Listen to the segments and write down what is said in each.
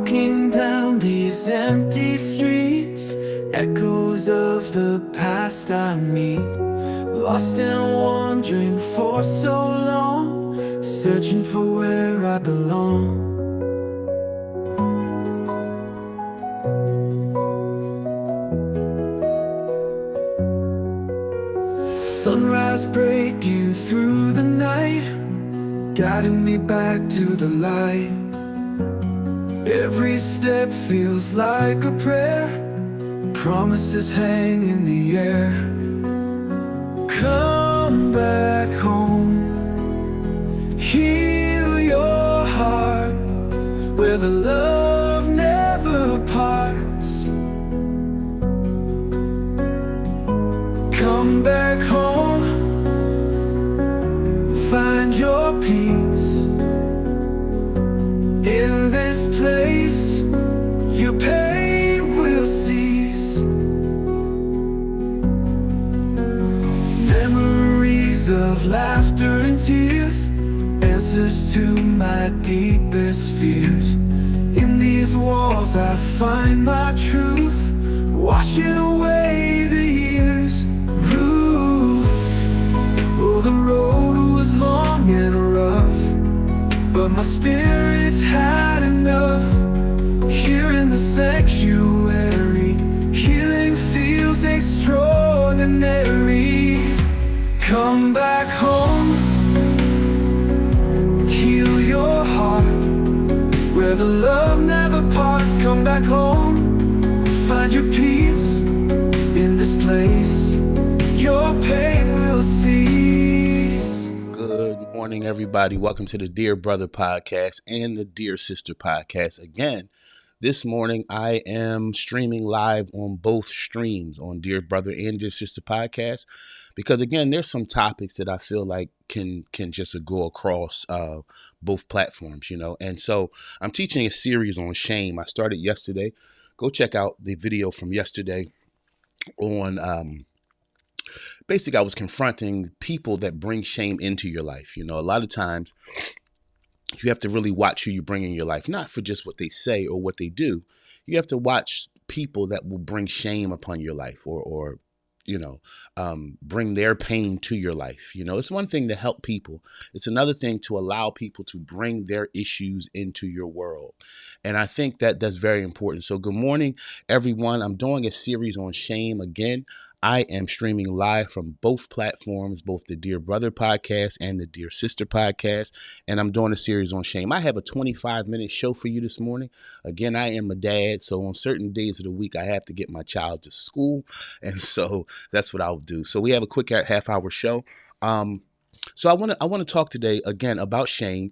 Walking down these empty streets, echoes of the past I meet. Lost and wandering for so long, searching for where I belong. Sunrise breaking through the night, guiding me back to the light. Every step feels like a prayer, promises hang in the air. Come back home, heal your heart, where the love never parts. Come back home, find your peace. In this place, your pain will cease. Memories of laughter and tears, answers to my deepest fears. In these walls I find my truth, washing away the years. Oh, the road was long and rough, but my spirit's had enough. Here in the sanctuary, healing feels extraordinary. Come back home, heal your heart, where the love never parts. Come back home, find your peace. In this place, your pain will cease. Good morning, everybody. Welcome to the Dear Brother Podcast and the Dear Sister Podcast. Again, this morning I am streaming live on both streams, on Dear Brother and Dear Sister Podcast, because again, there's some topics that I feel like can just go across both platforms, And so I'm teaching a series on shame. I started yesterday. Go check out the video from yesterday on basically, I was confronting people that bring shame into your life. A lot of times you have to really watch who you bring in your life, not for just what they say or what they do. You have to watch people that will bring shame upon your life or bring their pain to your life. It's one thing to help people. It's another thing to allow people to bring their issues into your world. And I think that that's very important. So good morning, everyone. I'm doing a series on shame again. I am streaming live from both platforms, both the Dear Brother Podcast and the Dear Sister Podcast, and I'm doing a series on shame. I have a 25-minute show for you this morning. Again, I am a dad, so on certain days of the week, I have to get my child to school, and so that's what I'll do. So we have a quick half-hour show. So I want to talk today, again, about shame.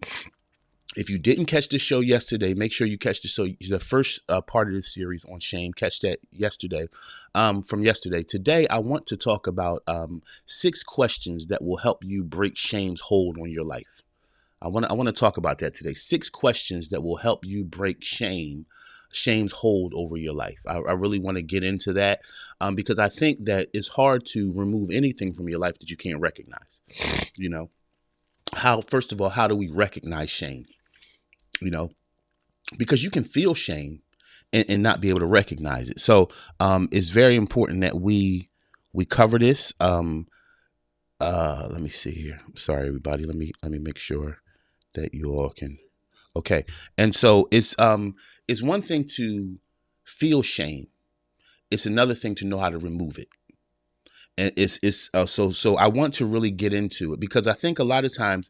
If you didn't catch the show yesterday, make sure you catch the first part of this series on shame. Catch that yesterday, from yesterday. Today, I want to talk about 6 questions that will help you break shame's hold on your life. I want to talk about that today. 6 questions that will help you break shame's hold over your life. I really want to get into that because I think that it's hard to remove anything from your life that you can't recognize. First of all, how do we recognize shame? Because you can feel shame and not be able to recognize it. So it's very important that we cover this. Let me see here. Sorry, everybody. Let me make sure that you all can. Okay. And so it's one thing to feel shame. It's another thing to know how to remove it. And so I want to really get into it because I think a lot of times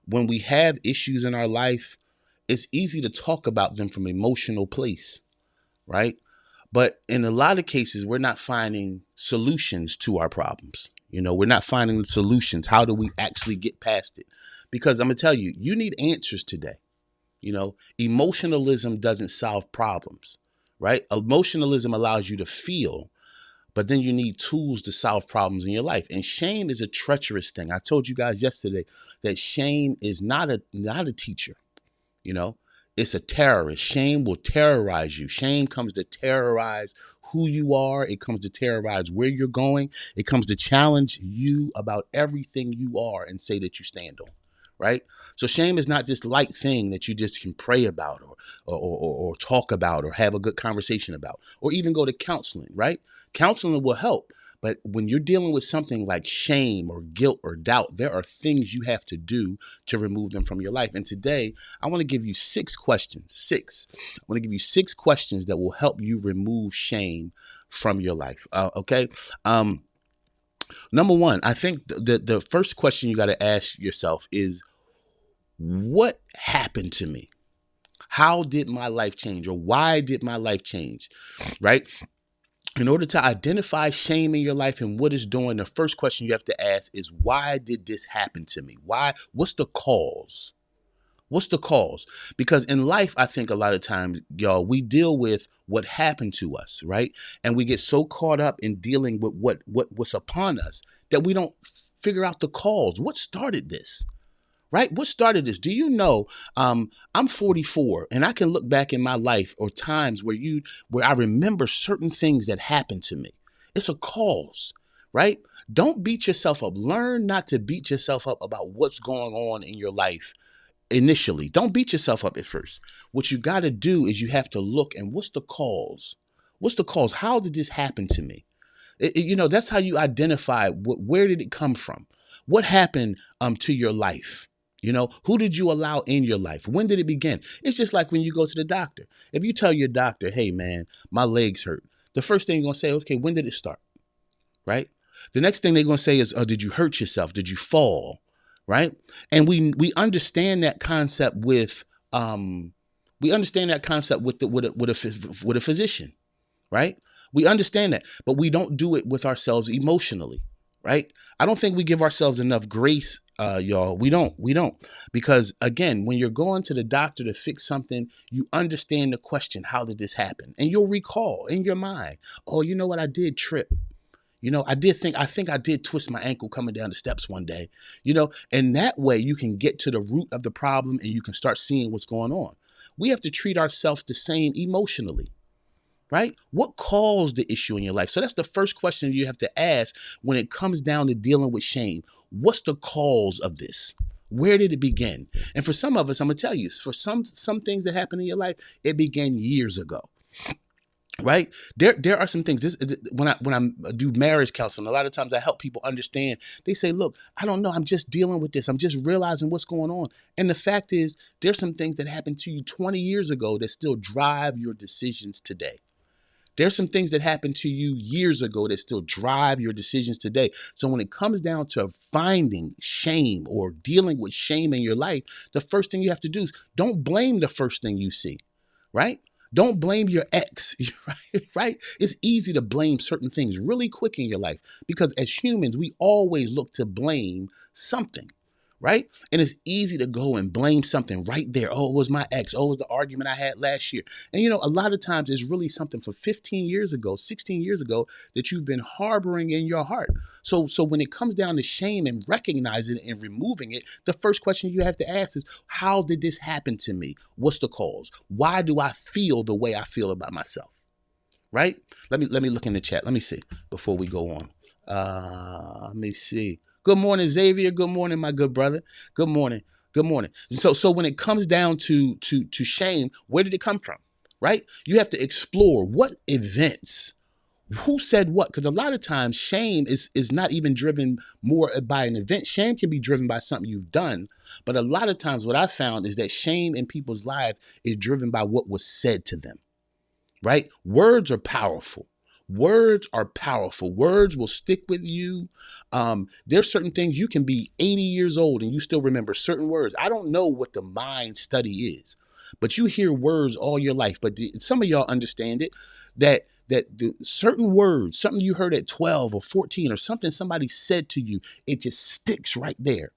when we have issues in our life, it's easy to talk about them from an emotional place, right? But in a lot of cases, we're not finding solutions to our problems. We're not finding the solutions. How do we actually get past it? Because I'm going to tell you, you need answers today. Emotionalism doesn't solve problems, right? Emotionalism allows you to feel, but then you need tools to solve problems in your life. And shame is a treacherous thing. I told you guys yesterday that shame is not a teacher. It's a terrorist. Shame will terrorize you. Shame comes to terrorize who you are. It comes to terrorize where you're going. It comes to challenge you about everything you are and say that you stand on, right? So shame is not this light thing that you just can pray about or talk about or have a good conversation about, or even go to counseling, right? Counseling will help. But when you're dealing with something like shame or guilt or doubt, there are things you have to do to remove them from your life. And today, I want to give you 6 questions. 6. I want to give you 6 questions that will help you remove shame from your life. Okay. Number one, I think the first question you got to ask yourself is, what happened to me? How did my life change, or why did my life change? Right? In order to identify shame in your life and what it's doing, the first question you have to ask is, why did this happen to me? Why? What's the cause? What's the cause? Because in life, I think a lot of times, y'all, we deal with what happened to us, right? And we get so caught up in dealing with what's upon us that we don't figure out the cause. What started this? Right? What started this? Do you know, I'm 44 and I can look back in my life or times where I remember certain things that happened to me. It's a cause, right? Don't beat yourself up. Learn not to beat yourself up about what's going on in your life initially. Don't beat yourself up at first. What you got to do is you have to look and what's the cause? What's the cause? How did this happen to me? That's how you identify where did it come from? What happened to your life? Who did you allow in your life? When did it begin? It's just like when you go to the doctor. If you tell your doctor, hey, man, my legs hurt, the first thing you're going to say, okay, when did it start? Right? The next thing they're going to say is, oh, did you hurt yourself? Did you fall? Right? And we understand that concept with with a physician, right? We understand that, but we don't do it with ourselves emotionally, right? I don't think we give ourselves enough grace, y'all. We don't. Because again, when you're going to the doctor to fix something, you understand the question, how did this happen? And you'll recall in your mind, oh, you know what? I did trip. I think I did twist my ankle coming down the steps one day, and that way you can get to the root of the problem and you can start seeing what's going on. We have to treat ourselves the same emotionally. Right? What caused the issue in your life? So that's the first question you have to ask when it comes down to dealing with shame. What's the cause of this? Where did it begin? And for some of us, I'm going to tell you, for some things that happen in your life, it began years ago. Right? There are some things. When I do marriage counseling, a lot of times I help people understand. They say, look, I don't know. I'm just dealing with this. I'm just realizing what's going on. And the fact is, there's some things that happened to you 20 years ago that still drive your decisions today. There's some things that happened to you years ago that still drive your decisions today. So when it comes down to finding shame or dealing with shame in your life, the first thing you have to do is don't blame the first thing you see, right? Don't blame your ex, right? It's easy to blame certain things really quick in your life because as humans, we always look to blame something. Right? And it's easy to go and blame something right there. Oh, it was my ex. Oh, it was the argument I had last year. And a lot of times it's really something from 15 years ago, 16 years ago that you've been harboring in your heart. So when it comes down to shame and recognizing it and removing it, the first question you have to ask is, how did this happen to me? What's the cause? Why do I feel the way I feel about myself? Right? Let me look in the chat. Let me see before we go on. Let me see. Good morning, Xavier. Good morning, my good brother. Good morning. Good morning. So when it comes down to shame, where did it come from? Right? You have to explore what events, who said what? Because a lot of times shame is not even driven more by an event. Shame can be driven by something you've done. But a lot of times what I found is that shame in people's lives is driven by what was said to them. Right? Words are powerful. Words are powerful. Words will stick with you. There's certain things you can be 80 years old and you still remember certain words. I don't know what the mind study is, but you hear words all your life. But some of y'all understand it, that the certain words, something you heard at 12 or 14 or something somebody said to you, it just sticks right there.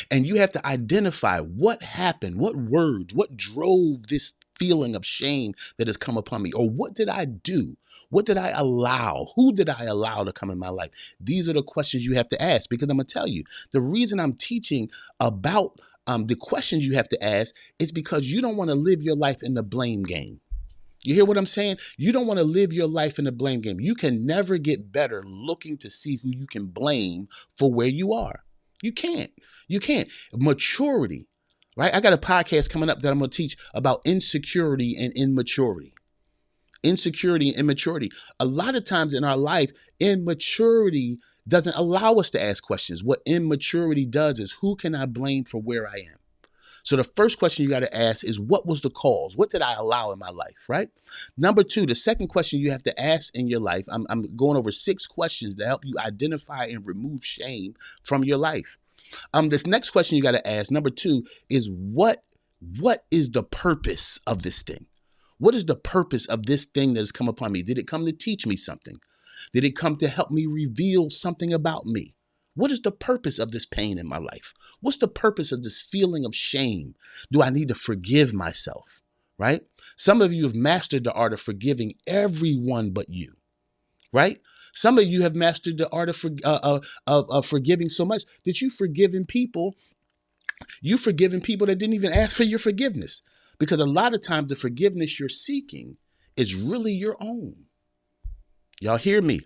And you have to identify what happened, what words, what drove this feeling of shame that has come upon me, or what did I do? What did I allow? Who did I allow to come in my life? These are the questions you have to ask, because I'm going to tell you, the reason I'm teaching about the questions you have to ask is because you don't want to live your life in the blame game. You hear what I'm saying? You don't want to live your life in the blame game. You can never get better looking to see who you can blame for where you are. You can't. You can't. Maturity, right? I got a podcast coming up that I'm going to teach about insecurity and immaturity. Insecurity and immaturity. A lot of times in our life, immaturity doesn't allow us to ask questions. What immaturity does is, who can I blame for where I am? So the first question you got to ask is, what was the cause? What did I allow in my life, right? Number two, the second question you have to ask in your life, I'm going over 6 questions to help you identify and remove shame from your life. This next question you got to ask, number 2, is what is the purpose of this thing? What is the purpose of this thing that has come upon me? Did it come to teach me something? Did it come to help me reveal something about me? What is the purpose of this pain in my life? What's the purpose of this feeling of shame? Do I need to forgive myself? Right? Some of you have mastered the art of forgiving everyone but you. Right? Some of you have mastered the art of forgiving so much that you've forgiven people. You've forgiven people that didn't even ask for your forgiveness. Because a lot of times the forgiveness you're seeking is really your own. Y'all hear me?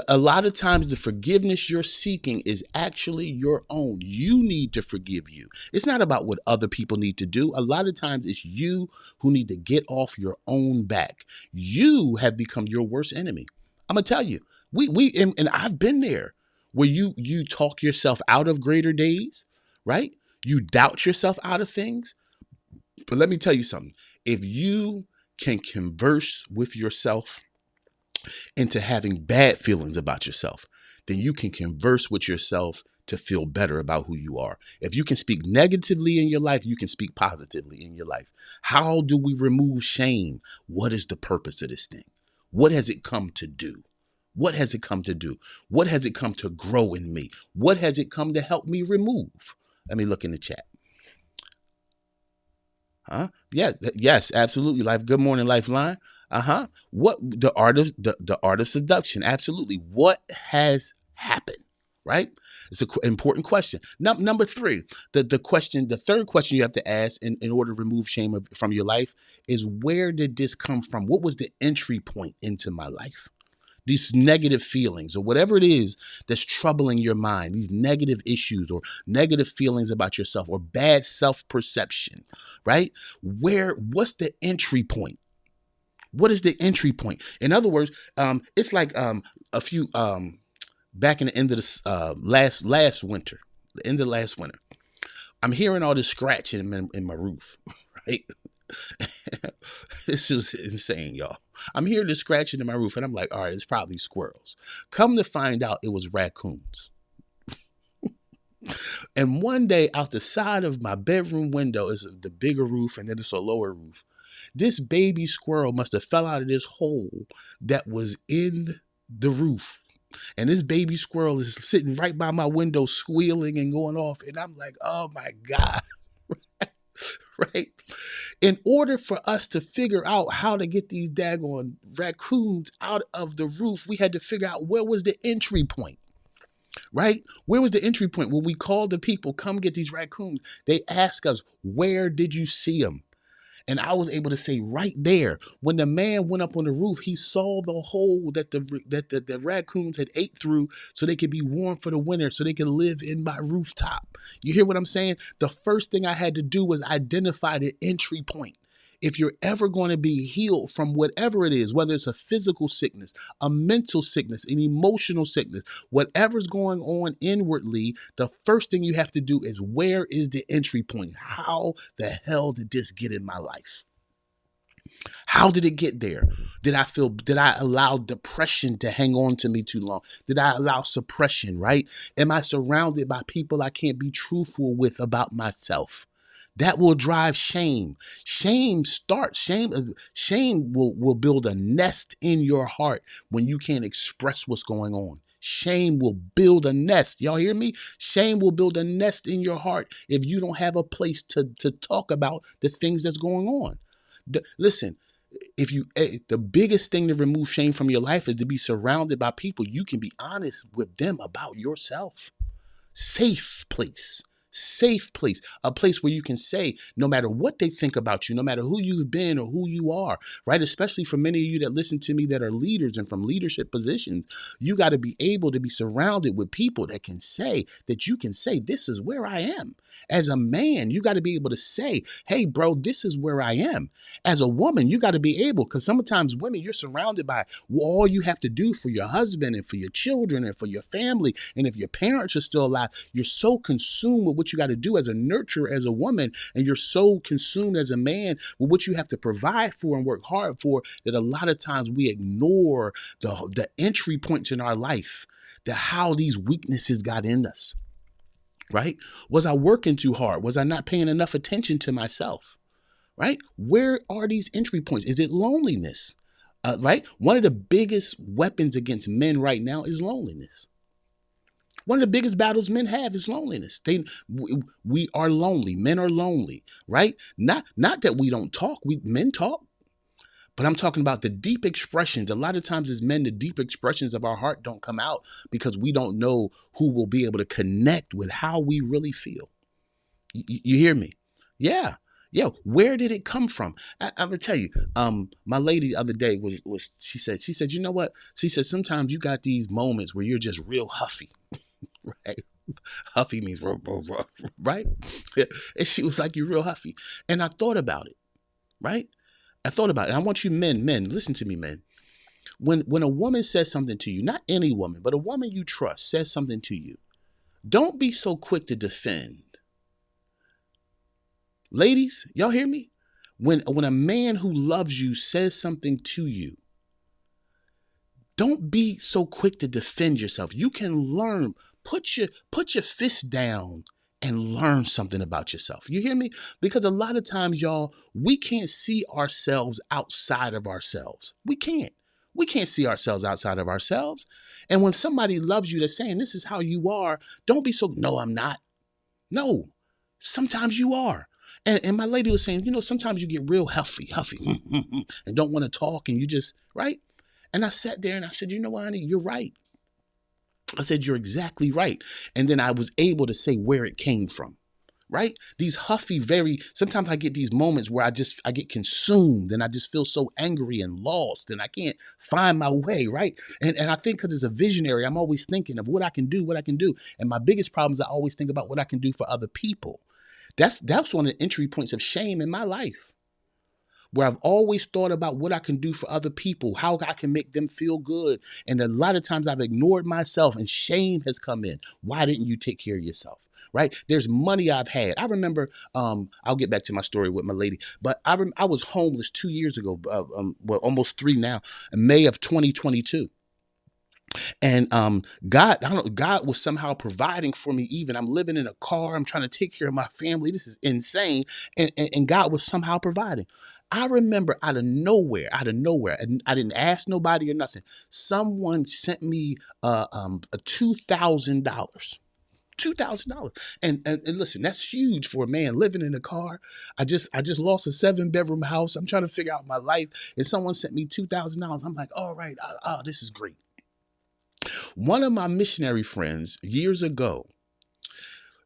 A lot of times the forgiveness you're seeking is actually your own. You need to forgive you. It's not about what other people need to do. A lot of times it's you who need to get off your own back. You have become your worst enemy. I'm going to tell you, and I've been there, where you talk yourself out of greater days, right? You doubt yourself out of things. But let me tell you something. If you can converse with yourself into having bad feelings about yourself, then you can converse with yourself to feel better about who you are. If you can speak negatively in your life, you can speak positively in your life. How do we remove shame? What is the purpose of this thing? What has it come to do? What has it come to do? What has it come to grow in me? What has it come to help me remove? Let me look in the chat. Yeah, yes, absolutely. Good morning, Lifeline. What the art of seduction? Absolutely. What has happened? Right? It's an important question. Number 3, the third question you have to ask in order to remove shame from your life is, where did this come from? What was the entry point into my life? These negative feelings or whatever it is that's troubling your mind, these negative issues or negative feelings about yourself or bad self-perception, right? What's the entry point? What is the entry point? In other words, it's like a few back in the end of the last winter, the end of last winter. I'm hearing all this scratching in my roof, right? This is insane, y'all. I'm hearing this scratching in my roof, and I'm like, all right, it's probably squirrels. Come to find out, it was raccoons. And one day, out the side of my bedroom window is the bigger roof, and then it's a lower roof. This baby squirrel must have fell out of this hole that was in the roof. And this baby squirrel is sitting right by my window, squealing and going off. And I'm like, oh my God. Right? In order for us to figure out how to get these daggone raccoons out of the roof, we had to figure out, where was the entry point, right? Where was the entry point? When we called the people, come get these raccoons, they ask us, where did you see them? And I was able to say right there, when the man went up on the roof, he saw the hole that the raccoons had ate through so they could be warm for the winter, so they could live in my rooftop. You hear what I'm saying? The first thing I had to do was identify the entry point. If you're ever going to be healed from whatever it is, whether it's a physical sickness, a mental sickness, an emotional sickness, whatever's going on inwardly, the first thing you have to do is, where is the entry point? How the hell did this get in my life? How did it get there? Did I allow depression to hang on to me too long? Did I allow suppression, right? Am I surrounded by people I can't be truthful with about myself? That will drive shame. Shame will build a nest in your heart when you can't express what's going on. Shame will build a nest. Y'all hear me? Shame will build a nest in your heart if you don't have a place to talk about the things that's going on. Listen, the biggest thing to remove shame from your life is to be surrounded by people you can be honest with them about yourself. Safe place. safe place, a place where you can say, no matter what they think about you, no matter who you've been or who you are, right? Especially for many of you that listen to me that are leaders and from leadership positions, you got to be able to be surrounded with people that can say, that you can say, this is where I am. As a man, you got to be able to say, hey, bro, this is where I am. As a woman, you got to be able, because sometimes women, you're surrounded by all you have to do for your husband and for your children and for your family. And if your parents are still alive, you're so consumed with what you got to do as a nurturer, as a woman, and you're so consumed as a man with what you have to provide for and work hard for, that a lot of times we ignore the entry points in our life, how these weaknesses got in us. Right? Was I working too hard? Was I not paying enough attention to myself? Right? Where are these entry points? Is it loneliness? Right? One of the biggest weapons against men right now is loneliness. One of the biggest battles men have is loneliness. We are lonely. Men are lonely, right? Not that we don't talk. Men talk. But I'm talking about the deep expressions. A lot of times as men, the deep expressions of our heart don't come out because we don't know who will be able to connect with how we really feel. You hear me? Yeah. Yeah. Where did it come from? I'm gonna tell you, my lady the other day she said, you know what? She said, sometimes you got these moments where you're just real huffy, right? Huffy means right? And she was like, you're real huffy. And I thought about it, right? I thought about it. And I want you men, listen to me, men. When a woman says something to you, not any woman, but a woman you trust says something to you, don't be so quick to defend. Ladies, y'all hear me? When a man who loves you says something to you, don't be so quick to defend yourself. You can learn. Put your fist down and learn something about yourself. You hear me? Because a lot of times, y'all, we can't see ourselves outside of ourselves. We can't see ourselves outside of ourselves. And when somebody loves you, they're saying, this is how you are. Don't be so, no, I'm not. No, sometimes you are. And my lady was saying, sometimes you get real huffy, and don't want to talk, and you just, right? And I sat there and I said, you know what, honey, you're right. I said, you're exactly right. And then I was able to say where it came from, right? These huffy, sometimes I get these moments where I get consumed and I just feel so angry and lost and I can't find my way, right? And I think because as a visionary, I'm always thinking of what I can do. And my biggest problem is I always think about what I can do for other people. That's one of the entry points of shame in my life, where I've always thought about what I can do for other people, how I can make them feel good. And a lot of times I've ignored myself and shame has come in. Why didn't you take care of yourself? Right? There's money I've had. I remember, I'll get back to my story with my lady, but I was homeless 2 years ago, almost 3 now, in May of 2022. And God was somehow providing for me. Even I'm living in a car, I'm trying to take care of my family. This is insane. And God was somehow providing. I remember out of nowhere, and I didn't ask nobody or nothing. Someone sent me $2,000. $2,000. And listen, that's huge for a man living in a car. I just lost a 7-bedroom house. I'm trying to figure out my life. And someone sent me $2,000. I'm like, all right, this is great. One of my missionary friends years ago,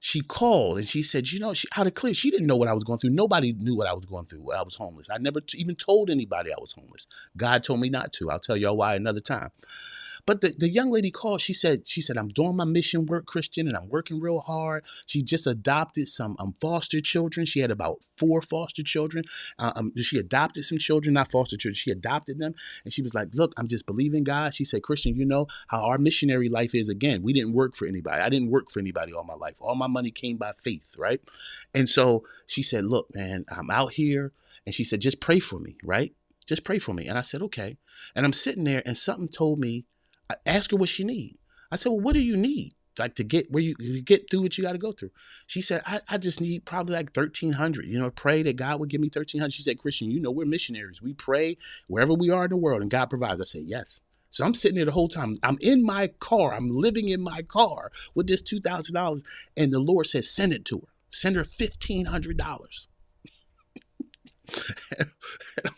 she called and she said, she out of clear, she didn't know what I was going through. Nobody knew what I was going through. I was homeless. I never even told anybody I was homeless. God told me not to. I'll tell y'all why another time. But the young lady called. She said, I'm doing my mission work, Christian, and I'm working real hard. She just adopted some foster children. She had about 4 foster children. She adopted some children, not foster children. She adopted them. And she was like, look, I'm just believing God. She said, Christian, you know how our missionary life is. Again, we didn't work for anybody. I didn't work for anybody all my life. All my money came by faith, right? And so she said, look, man, I'm out here. And she said, just pray for me, right? Just pray for me. And I said, okay. And I'm sitting there and something told me, I asked her what she need. I said, well, what do you need? Like to get where you get through what you got to go through. She said, I just need probably like 1,300, pray that God would give me 1,300. She said, Christian, we're missionaries. We pray wherever we are in the world and God provides. I said, yes. So I'm sitting there the whole time. I'm in my car. I'm living in my car with this $2,000. And the Lord says, send it to her. Send her $1,500. And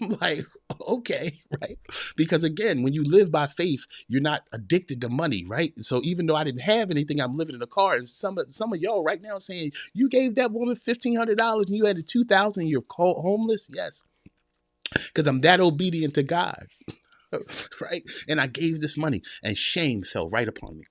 I'm like, okay, right? Because again, when you live by faith, you're not addicted to money, right? So even though I didn't have anything, I'm living in a car. And some of y'all right now saying you gave that woman $1,500 and you had $2,000 and you're homeless. Yes, because I'm that obedient to God, right? And I gave this money, and shame fell right upon me.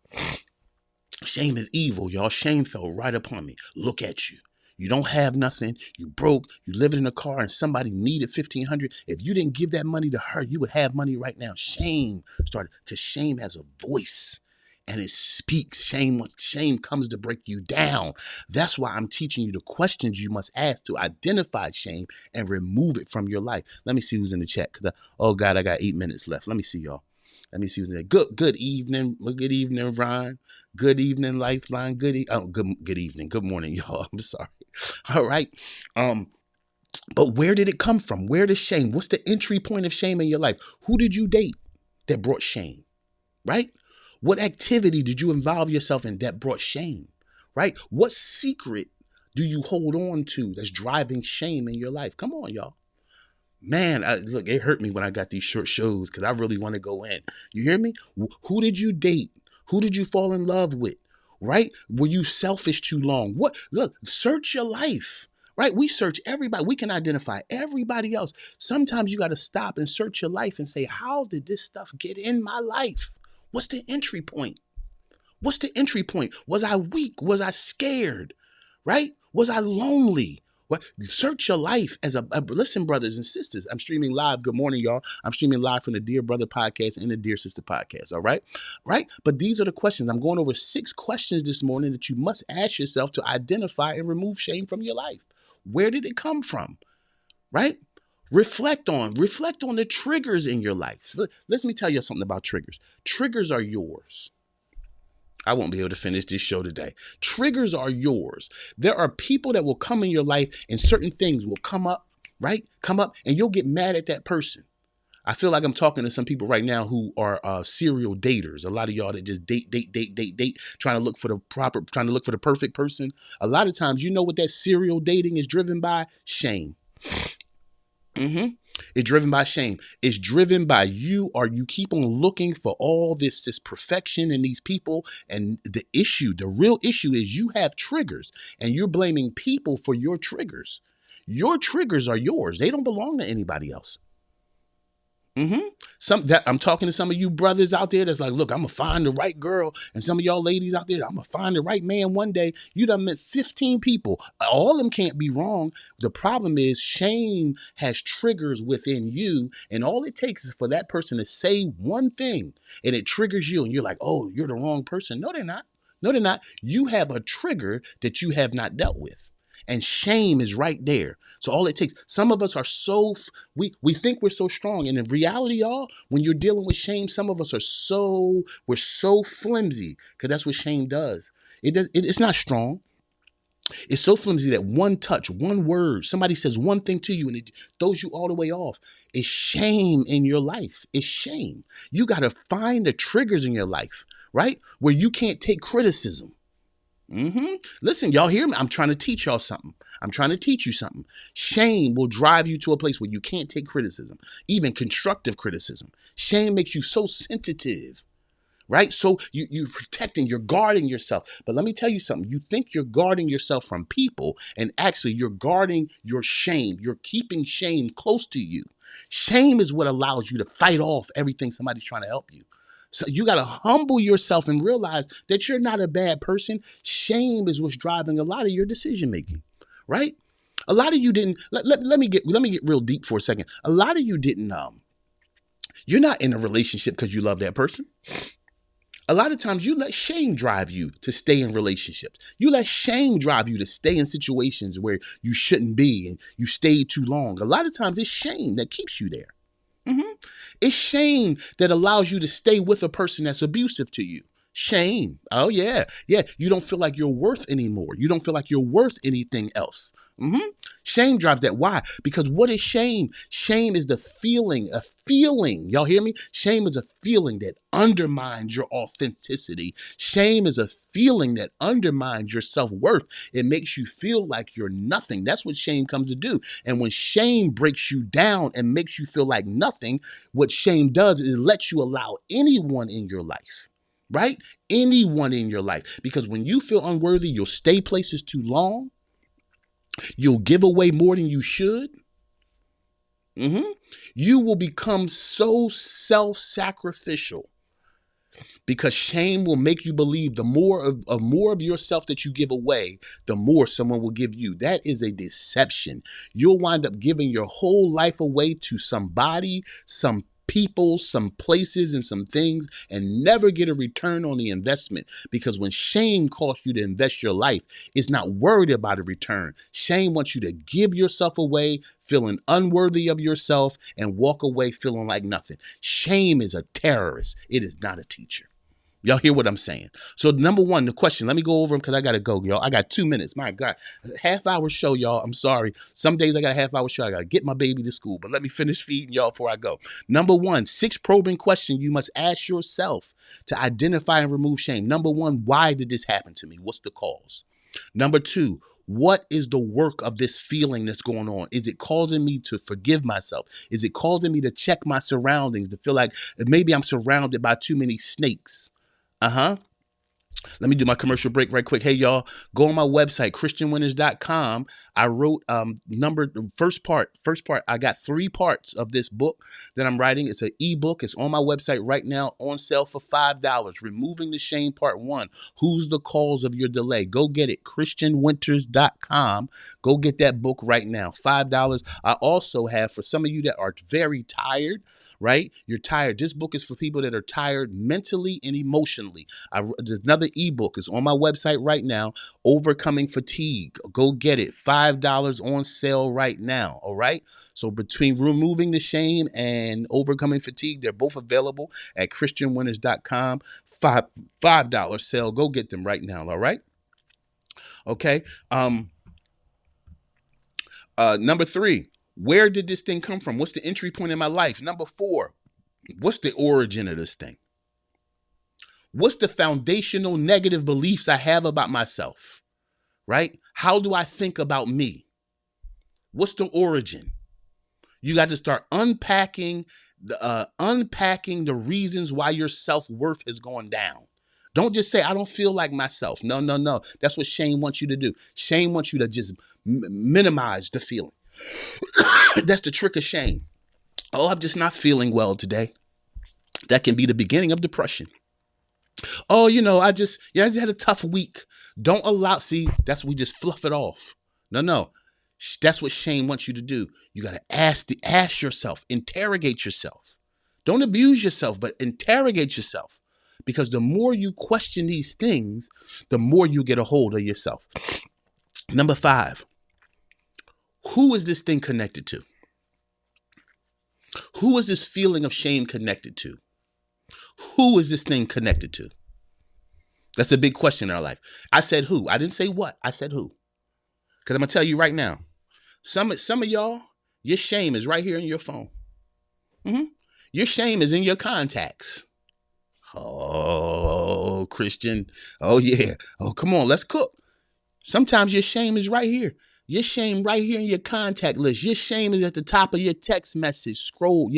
Shame is evil, y'all. Shame fell right upon me. Look at you. You don't have nothing. You broke. You living in a car and somebody needed $1,500. If you didn't give that money to her, you would have money right now. Shame started, because shame has a voice and it speaks. Shame comes to break you down. That's why I'm teaching you the questions you must ask to identify shame and remove it from your life. Let me see who's in the chat. Oh God, I got 8 minutes left. Let me see y'all. Let me see who's in there. Good evening. Good evening, Ron. Good evening, Lifeline. Good evening. Good morning, y'all. I'm sorry. All right. But where did it come from? Where does shame? What's the entry point of shame in your life? Who did you date that brought shame? Right? What activity did you involve yourself in that brought shame? Right? What secret do you hold on to that's driving shame in your life? Come on, y'all. Man, look, it hurt me when I got these short shows because I really want to go in. You hear me? Who did you date? Who did you fall in love with? Right? Were you selfish too long? What? Look, search your life. Right? We search everybody. We can identify everybody else. Sometimes you got to stop and search your life and say, how did this stuff get in my life? What's the entry point? What's the entry point? Was I weak? Was I scared? Right? Was I lonely? What? Search your life as listen, brothers and sisters. I'm streaming live. Good morning, y'all. I'm streaming live from the Dear Brother podcast and the Dear Sister podcast. All right. Right. But these are the questions. I'm going over 6 questions this morning that you must ask yourself to identify and remove shame from your life. Where did it come from? Right. Reflect on the triggers in your life. Let me tell you something about triggers. Triggers are yours. I won't be able to finish this show today. Triggers are yours. There are people that will come in your life and certain things will come up, right? Come up and you'll get mad at that person. I feel like I'm talking to some people right now who are serial daters. A lot of y'all that just date, trying to look for the perfect person. A lot of times, you know what that serial dating is driven by? Shame. It's driven by shame. It's driven by you keep on looking for all this perfection in these people. And the real issue is you have triggers and you're blaming people for your triggers. Your triggers are yours. They don't belong to anybody else. I'm talking to some of you brothers out there that's like, look, I'm gonna find the right girl, and some of y'all ladies out there, I'm gonna find the right man one day. You done met 15 people. All of them can't be wrong. The problem is shame has triggers within you, and all it takes is for that person to say one thing, and it triggers you, and you're like, oh, you're the wrong person. No, they're not. No, they're not. You have a trigger that you have not dealt with. And shame is right there. So all it takes, some of us are we think we're so strong. And in reality, y'all, when you're dealing with shame, some of us we're so flimsy, because that's what shame does. It's not strong. It's so flimsy that one touch, one word, somebody says one thing to you and it throws you all the way off. It's shame in your life. It's shame. You got to find the triggers in your life, right? Where you can't take criticism. Listen, y'all hear me? I'm trying to teach y'all something. I'm trying to teach you something. Shame will drive you to a place where you can't take criticism, even constructive criticism. Shame makes you so sensitive, right? So you're protecting, you're guarding yourself. But let me tell you something. You think you're guarding yourself from people, and actually you're guarding your shame. You're keeping shame close to you. Shame is what allows you to fight off everything somebody's trying to help you. So you got to humble yourself and realize that you're not a bad person. Shame is what's driving a lot of your decision making, right? A lot of you didn't. Let me get real deep for a second. A lot of you didn't. You're not in a relationship because you love that person. A lot of times you let shame drive you to stay in relationships. You let shame drive you to stay in situations where you shouldn't be and you stayed too long. A lot of times it's shame that keeps you there. It's shame that allows you to stay with a person that's abusive to you. Shame. Oh, yeah. Yeah. You don't feel like you're worth anymore. You don't feel like you're worth anything else. Shame drives that. Why? Because what is shame? Shame is the feeling, a feeling. Y'all hear me? Shame is a feeling that undermines your authenticity. Shame is a feeling that undermines your self-worth. It makes you feel like you're nothing. That's what shame comes to do. And when shame breaks you down and makes you feel like nothing, what shame does is it lets you allow anyone in your life, right? Anyone in your life. Because when you feel unworthy, you'll stay places too long. You'll give away more than you should. You will become so self-sacrificial because shame will make you believe the more of yourself that you give away, the more someone will give you. That is a deception. You'll wind up giving your whole life away to somebody, some people, some places, and some things, and never get a return on the investment. Because when shame calls you to invest your life, it's not worried about a return. Shame wants you to give yourself away, feeling unworthy of yourself, and walk away feeling like nothing. Shame is a terrorist. It is not a teacher. Y'all hear what I'm saying? So number one, the question, let me go over them because I got to go, y'all. I got 2 minutes. My God, it's a half-hour show, y'all. I'm sorry. Some days I got a half-hour show. I got to get my baby to school, but let me finish feeding y'all before I go. Number one, 6 probing questions you must ask yourself to identify and remove shame. Number one, why did this happen to me? What's the cause? Number 2, what is the work of this feeling that's going on? Is it causing me to forgive myself? Is it causing me to check my surroundings, to feel like maybe I'm surrounded by too many snakes? Let me do my commercial break right quick. Hey, y'all, go on my website, christianwinners.com. I wrote first part. I got 3 parts of this book that I'm writing. It's an ebook. It's on my website right now on sale for $5. Removing the Shame Part 1. Who's the cause of your delay? Go get it. christianwinters.com. Go get that book right now. $5. I also have, for some of you that are very tired, right? You're tired. This book is for people that are tired mentally and emotionally. There's another ebook. It's on my website right now, Overcoming Fatigue. Go get it. $5 on sale right now. All right. So between removing the shame and overcoming fatigue, they're both available at christianwinners.com. $5 sale. Go get them right now. All right. Okay. Number 3, where did this thing come from? What's the entry point in my life? Number 4, what's the origin of this thing? What's the foundational negative beliefs I have about myself, right? How do I think about me? What's the origin? You got to start unpacking the reasons why your self-worth is going down. Don't just say, I don't feel like myself. No. That's what shame wants you to do. Shame wants you to just minimize the feeling. That's the trick of shame. Oh, I'm just not feeling well today. That can be the beginning of depression. Oh, I just had a tough week. Don't allow, that's we just fluff it off. No. That's what shame wants you to do. You got to ask yourself, interrogate yourself. Don't abuse yourself, but interrogate yourself. Because the more you question these things, the more you get a hold of yourself. Number 5, who is this thing connected to? Who is this feeling of shame connected to? Who is this thing connected to? That's a big question in our life. I said who. I didn't say what. I said who. Because I'm going to tell you right now, some of y'all, your shame is right here in your phone. Your shame is in your contacts. Oh, Christian. Oh, yeah. Oh, come on. Let's cook. Sometimes your shame is right here. Your shame right here in your contact list. Your shame is at the top of your text message. Scroll.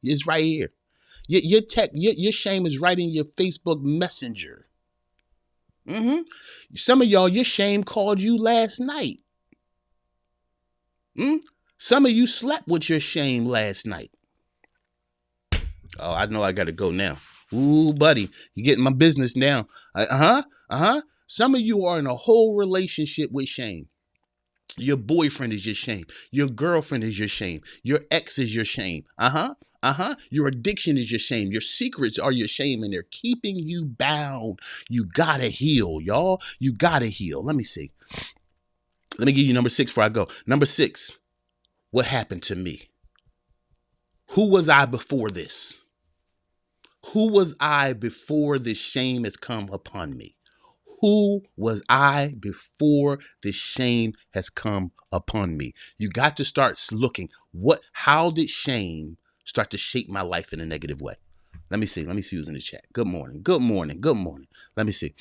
It's right here. Your shame is right in your Facebook Messenger. Some of y'all, your shame called you last night. Some of you slept with your shame last night. Oh, I know I got to go now. Ooh, buddy, you're getting my business now. Some of you are in a whole relationship with shame. Your boyfriend is your shame. Your girlfriend is your shame. Your ex is your shame. Your addiction is your shame. Your secrets are your shame, and they're keeping you bound. You gotta heal, y'all. You gotta heal. Let me see. Let me give you number 6 before I go. Number 6, what happened to me? Who was I before this? Who was I before this shame has come upon me? Who was I before this shame has come upon me? You got to start looking. How did shame start to shape my life in a negative way? Let me see. Let me see who's in the chat. Good morning. Good morning. Good morning. Let me see.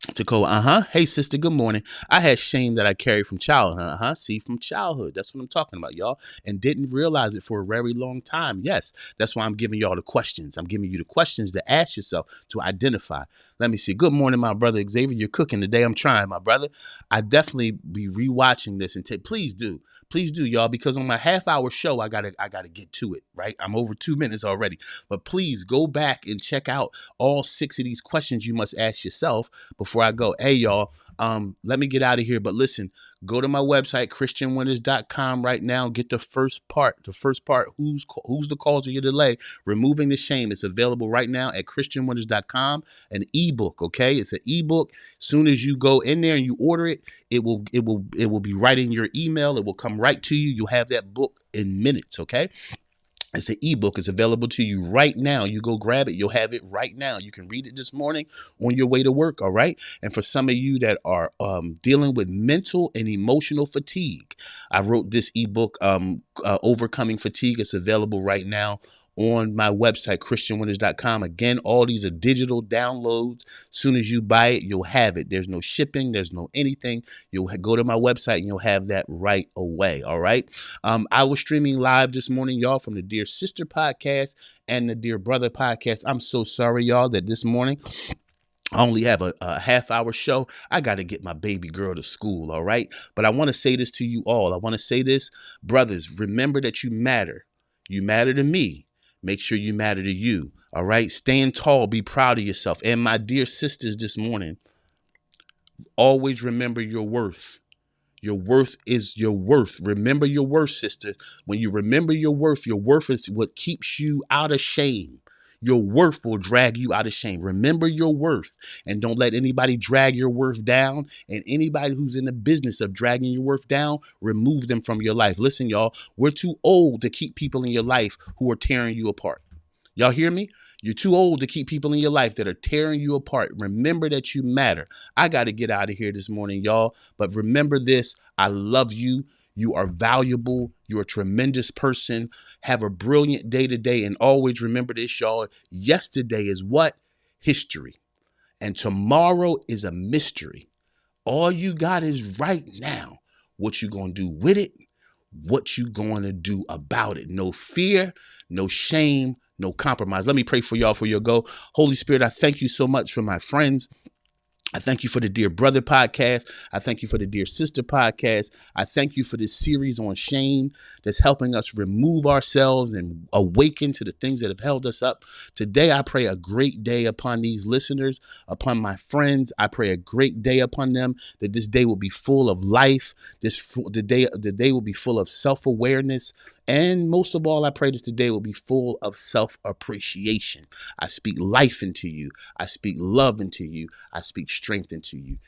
Takoa, hey sister, good morning. I had shame that I carried from childhood. See, from childhood. That's what I'm talking about, y'all. And didn't realize it for a very long time. Yes, that's why I'm giving y'all the questions. I'm giving you the questions to ask yourself to identify. Let me see. Good morning, my brother Xavier. You're cooking today. I'm trying, my brother. I definitely be rewatching this and please do, y'all, because on my half-hour show, I gotta get to it. Right, I'm over 2 minutes already, but please go back and check out all 6 of these questions you must ask yourself before I go. Hey, y'all, let me get out of here. But listen, go to my website, christianwinners.com right now. Get the first part. Who's the cause of your delay? Removing the shame. It's available right now at christianwinners.com. An ebook, okay? It's an ebook. Soon as you go in there and you order it, it will be right in your email. It will come right to you. You'll have that book in minutes, okay? It's an ebook. It's available to you right now. You go grab it. You'll have it right now. You can read it this morning on your way to work. All right. And for some of you that are dealing with mental and emotional fatigue, I wrote this ebook, Overcoming Fatigue. It's available right now on my website, christianwinners.com. Again, all these are digital downloads. Soon as you buy it, you'll have it. There's no shipping. There's no anything. You'll go to my website and you'll have that right away. All right. I was streaming live this morning, y'all, from the Dear Sister podcast and the Dear Brother podcast. I'm so sorry, y'all, that this morning I only have a half-hour show. I got to get my baby girl to school, all right? But I want to say this to you all. I want to say this, brothers, remember that you matter. You matter to me. Make sure you matter to you, all right? Stand tall. Be proud of yourself. And my dear sisters this morning, always remember your worth. Your worth is your worth. Remember your worth, sister. When you remember your worth is what keeps you out of shame. Your worth will drag you out of shame. Remember your worth and don't let anybody drag your worth down. And anybody who's in the business of dragging your worth down, remove them from your life. Listen, y'all, we're too old to keep people in your life who are tearing you apart. Y'all hear me? You're too old to keep people in your life that are tearing you apart. Remember that you matter. I got to get out of here this morning, y'all. But remember this. I love you. You are valuable. You're a tremendous person. Have a brilliant day today. And always remember this, y'all. Yesterday is what? History. And tomorrow is a mystery. All you got is right now. What you going to do with it? What you going to do about it? No fear, no shame, no compromise. Let me pray for y'all for your go. Holy Spirit, I thank you so much for my friends. I thank you for the Dear Brother podcast. I thank you for the Dear Sister podcast. I thank you for this series on shame that's helping us remove ourselves and awaken to the things that have held us up. Today, I pray a great day upon these listeners, upon my friends. I pray a great day upon them, that this day will be full of life. The day will be full of self-awareness. And most of all, I pray that today will be full of self-appreciation. I speak life into you. I speak love into you. I speak strength into you.